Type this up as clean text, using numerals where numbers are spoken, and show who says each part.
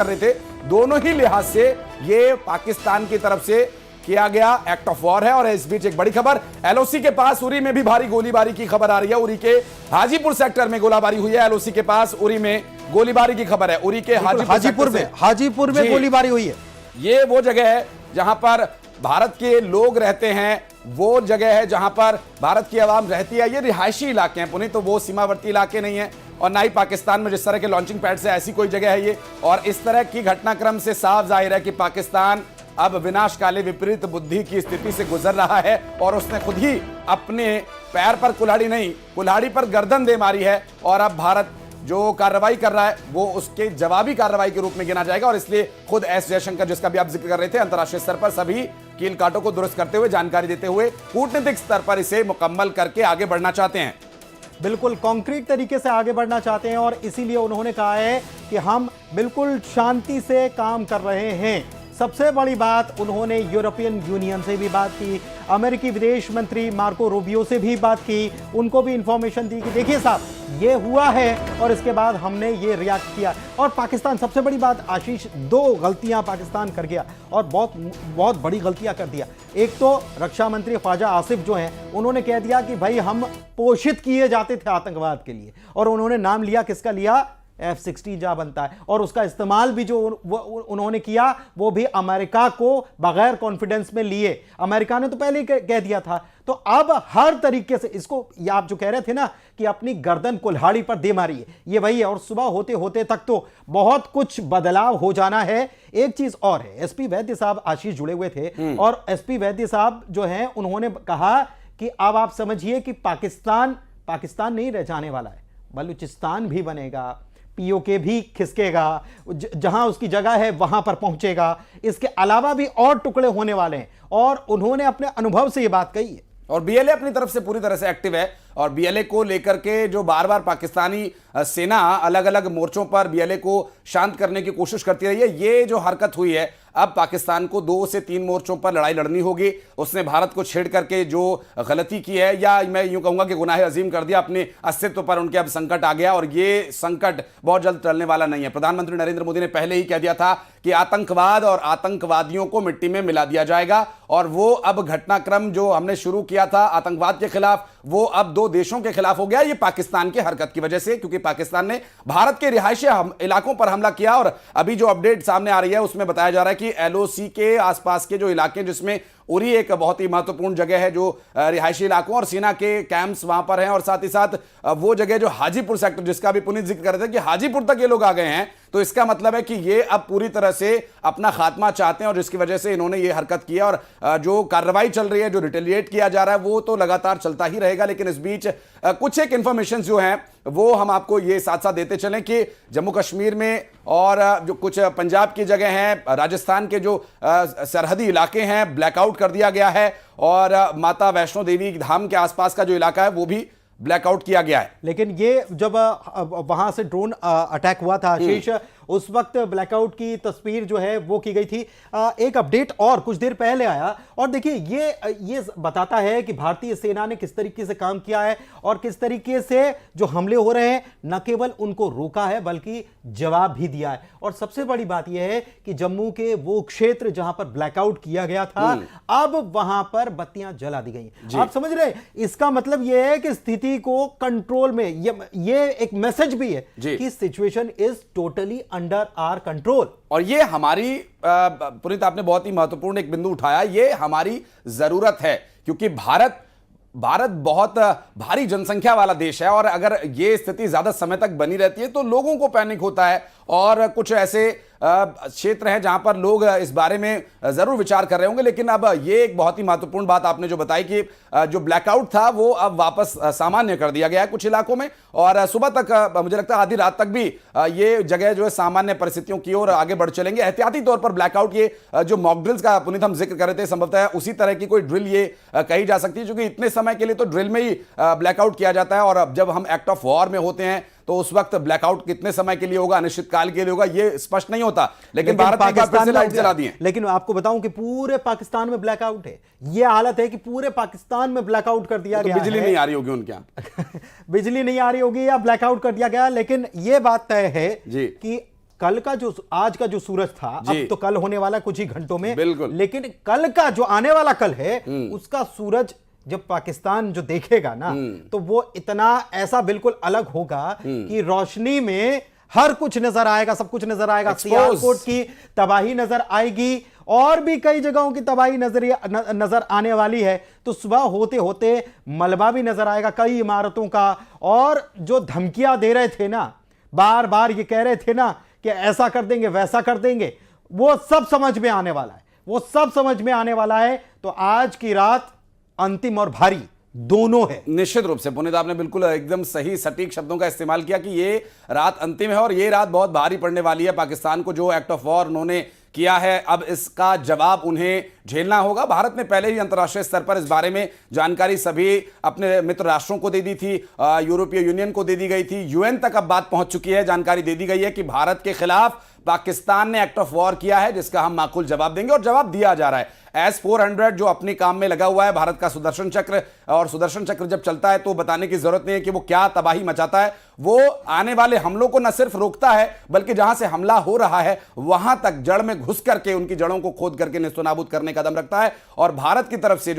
Speaker 1: कर रहे थे। दोनों ही लिहाज से ये पाकिस्तान की तरफ से किया गया एक्ट ऑफ वॉर है। और इस बीच एक बड़ी खबर, एलओसी के पास उरी में भी भारी गोलीबारी की खबर आ रही है। उरी के हाजीपुर सेक्टर में गोलीबारी हुई है। एलओसी के पास उरी में गोलीबारी की खबर है। उरी के
Speaker 2: हाजीपुर में गोलीबारी हुई है।
Speaker 1: ये वो जगह है जहां पर भारत के लोग रहते हैं, वो जगह है जहां पर भारत की आवाम रहती है। ये रिहायशी इलाके हैं पुनीत, तो वो सीमावर्ती इलाके नहीं है और ना ही पाकिस्तान में जिस तरह के लॉन्चिंग पैड से ऐसी कोई जगह है ये। और इस तरह की घटनाक्रम से साफ जाहिर है कि पाकिस्तान अब विनाशकाले विपरीत बुद्धि की स्थिति से गुजर रहा है और उसने खुद ही अपने पैर पर कुल्हाड़ी नहीं, कुल्हाड़ी पर गर्दन दे मारी है। और अब भारत जो कार्रवाई कर रहा है वो उसके जवाबी कार्रवाई के रूप में गिना जाएगा। और इसलिए खुद एस जयशंकर, जिसका भी आप जिक्र कर रहे थे, अंतर्राष्ट्रीय स्तर पर सभी कील कांटों को दुरुस्त करते हुए, जानकारी देते हुए कूटनीतिक स्तर पर इसे मुकम्मल करके आगे बढ़ना चाहते हैं।
Speaker 2: बिल्कुल कॉन्क्रीट तरीके से आगे बढ़ना चाहते हैं और इसीलिए उन्होंने कहा है कि हम बिल्कुल शांति से काम कर रहे हैं। सबसे बड़ी बात, उन्होंने यूरोपियन यूनियन से भी बात की, अमेरिकी विदेश मंत्री मार्को रूबियो से भी बात की, उनको भी इंफॉर्मेशन दी कि देखिए साहब ये हुआ है और इसके बाद हमने ये रिएक्ट किया। और पाकिस्तान, सबसे बड़ी बात आशीष, दो गलतियां पाकिस्तान कर गया और बहुत बड़ी गलतियां कर दिया। एक तो रक्षा मंत्री ख्वाजा आसिफ जो हैं, उन्होंने कह दिया कि भाई हम पोषित किए जाते थे आतंकवाद के लिए, और उन्होंने नाम लिया, किसका लिया? F-16 जा बनता है। और उसका इस्तेमाल भी जो उन्होंने किया वो भी अमेरिका को बगैर कॉन्फिडेंस में लिए। अमेरिका ने तो पहले ही कह दिया था। तो अब हर तरीके से इसको, ये आप जो कह रहे थे ना कि अपनी गर्दन कुल्हाड़ी पर दे मारिए, ये वही है। और सुबह होते होते तक तो बहुत कुछ बदलाव हो जाना है। एक चीज और है, एसपी वैद्य साहब आशीष जुड़े हुए थे और एसपी वैद्य साहब जो हैं उन्होंने कहा कि अब आप समझिए कि पाकिस्तान नहीं रह जाने वाला है, बलूचिस्तान भी बनेगा, पीओके भी खिसकेगा, जहां उसकी जगह है वहां पर पहुंचेगा। इसके अलावा भी और टुकड़े होने वाले हैं और उन्होंने अपने अनुभव से यह बात कही है।
Speaker 1: और बीएलए अपनी तरफ से पूरी तरह से एक्टिव है और बीएलए को लेकर के जो बार बार पाकिस्तानी सेना अलग अलग मोर्चों पर बीएलए को शांत करने की कोशिश करती रही है। ये जो हरकत हुई है, अब पाकिस्तान को 2 से 3 मोर्चों पर लड़ाई लड़नी होगी। उसने भारत को छेड़ करके जो गलती की है, या मैं यूं कहूंगा कि गुनाह अजीम कर दिया, अपने अस्तित्व पर उनके अब संकट आ गया और ये संकट बहुत जल्द टलने वाला नहीं है। प्रधानमंत्री नरेंद्र मोदी ने पहले ही कह दिया था कि आतंकवाद और आतंकवादियों को मिट्टी में मिला दिया जाएगा। और वो अब घटनाक्रम जो हमने शुरू किया था आतंकवाद के खिलाफ, वो अब 2 देशों के खिलाफ हो गया। ये पाकिस्तान की हरकत की वजह से, क्योंकि पाकिस्तान ने भारत के रिहायशी इलाकों पर हमला किया। और अभी जो अपडेट सामने आ रही है उसमें बताया जा रहा है कि एलओसी के आसपास के जो इलाके, जिसमें उरी एक बहुत ही महत्वपूर्ण जगह है जो रिहायशी इलाकों और सेना के कैंप्स वहां पर हैं, और साथ ही साथ वो जगह जो हाजीपुर सेक्टर, जिसका भी पुनीत जिक्र कर रहे थे कि हाजीपुर तक ये लोग आ गए हैं, तो इसका मतलब है कि ये अब पूरी तरह से अपना खात्मा चाहते हैं और जिसकी वजह से इन्होंने ये हरकत की है। और जो कार्रवाई चल रही है, जो रिटेलिएट किया जा रहा है, वो तो लगातार चलता ही रहेगा। लेकिन इस बीच कुछ एक इंफॉर्मेशन जो हैं वो हम आपको ये साथ साथ देते चलें कि जम्मू कश्मीर में और जो कुछ पंजाब की जगह हैं, राजस्थान के जो सरहदी इलाके हैं, ब्लैकआउट कर दिया गया है। और माता वैष्णो देवी धाम के आसपास का जो इलाका है वो भी ब्लैकआउट किया गया है।
Speaker 2: लेकिन ये जब वहां से ड्रोन अटैक हुआ था आशीष, उस वक्त ब्लैकआउट की तस्वीर जो है वो की गई थी। एक अपडेट और कुछ देर पहले आया और देखिए ये बताता है कि भारतीय सेना ने किस तरीके से काम किया है और किस तरीके से जो हमले हो रहे हैं न केवल उनको रोका है बल्कि जवाब भी दिया है। और सबसे बड़ी बात यह है कि जम्मू के वो क्षेत्र जहां पर ब्लैकआउट किया गया था, अब वहां पर बत्तियां जला दी गई। आप समझ रहे हैं, इसका मतलब यह है कि स्थिति को कंट्रोल में, ये एक मैसेज भी है कि situation is totally under our control.
Speaker 1: और ये हमारी पुनीत, आपने बहुत ही महत्वपूर्ण एक बिंदु उठाया, ये हमारी जरूरत है क्योंकि भारत बहुत भारी जनसंख्या वाला देश है और अगर ये स्थिति ज्यादा समय तक बनी रहती है तो लोगों को पैनिक होता है। और कुछ ऐसे क्षेत्र हैं जहां पर लोग इस बारे में जरूर विचार कर रहे होंगे। लेकिन अब ये एक बहुत ही महत्वपूर्ण बात आपने जो बताई कि जो ब्लैकआउट था वो अब वापस सामान्य कर दिया गया है कुछ इलाकों में, और सुबह तक मुझे लगता है आधी रात तक भी ये जगह जो है सामान्य परिस्थितियों की ओर आगे बढ़ चलेंगे। एहतियाती तौर पर ब्लैकआउट, ये जो मॉक ड्रिल्स का पुनीत हम जिक्र कर रहे थे, संभवतः उसी तरह की कोई ड्रिल ये कही जा सकती है, क्योंकि इतने समय के लिए तो ड्रिल में ही ब्लैकआउट किया जाता है। और अब जब हम एक्ट ऑफ वॉर में होते हैं तो उस वक्त ब्लैकआउट कितने समय के लिए होगा, अनिश्चित काल के लिए होगा, ये स्पष्ट नहीं होता। लेकिन भारत ने फिर से लाइट जला दी है।
Speaker 2: लेकिन आपको बताऊं कि पूरे पाकिस्तान में ब्लैकआउट है। ये हालत है कि पूरे पाकिस्तान में ब्लैकआउट कर दिया गया है।
Speaker 1: बिजली नहीं आ रही होगी उनके यहाँ
Speaker 2: बिजली नहीं आ रही होगी या ब्लैकआउट कर दिया गया। लेकिन ये बात तय है कि कल का जो आज का जो सूरज था,
Speaker 1: जी।
Speaker 2: अब तो कल होने वाला कुछ ही घंटों में,
Speaker 1: बिल्कुल।
Speaker 2: लेकिन कल का जो आने वाला कल है उसका सूरज जब पाकिस्तान जो देखेगा ना, तो वो इतना ऐसा बिल्कुल अलग होगा कि रोशनी में हर कुछ नजर आएगा, सब कुछ नजर आएगा। सियालकोट की तबाही नजर आएगी और भी कई जगहों की तबाही नजर आने वाली है। तो सुबह होते होते मलबा भी नजर आएगा कई इमारतों का। और जो धमकियां दे रहे थे ना, बार बार ये कह रहे थे ना कि ऐसा कर देंगे वैसा कर देंगे, वो सब समझ में आने वाला है, वो सब समझ में आने वाला है। तो आज की रात अंतिम और भारी दोनों है।
Speaker 1: निश्चित रूप से पुनीत, आपने बिल्कुल एकदम सही सटीक शब्दों का इस्तेमाल किया कि ये रात अंतिम है और ये रात बहुत भारी पड़ने वाली है। पाकिस्तान को जो एक्ट ऑफ वॉर उन्होंने किया है, अब इसका जवाब उन्हें झेलना होगा। भारत ने पहले ही अंतर्राष्ट्रीय स्तर पर इस बारे में जानकारी सभी अपने मित्र राष्ट्रों को दे दी थी, यूरोपीय यूनियन को दे दी गई थी, यूएन तक अब बात पहुंच चुकी है, जानकारी दे दी गई है कि भारत के खिलाफ पाकिस्तान ने एक्ट ऑफ वॉर किया है, जिसका हम माकूल जवाब देंगे और जवाब दिया जा रहा है। S-400 जो अपने काम में लगा हुआ है, भारत का सुदर्शन चक्र, और सुदर्शन चक्र जब चलता है तो बताने की जरूरत नहीं है कि वो क्या तबाही मचाता है। वो आने वाले हमलों को न सिर्फ रोकता है, बल्कि जहां से हमला हो रहा है वहां तक जड़ में घुस करके उनकी जड़ों को खोद करके नेस्तनाबूद करने का दम रखता है। और भारत की तरफ से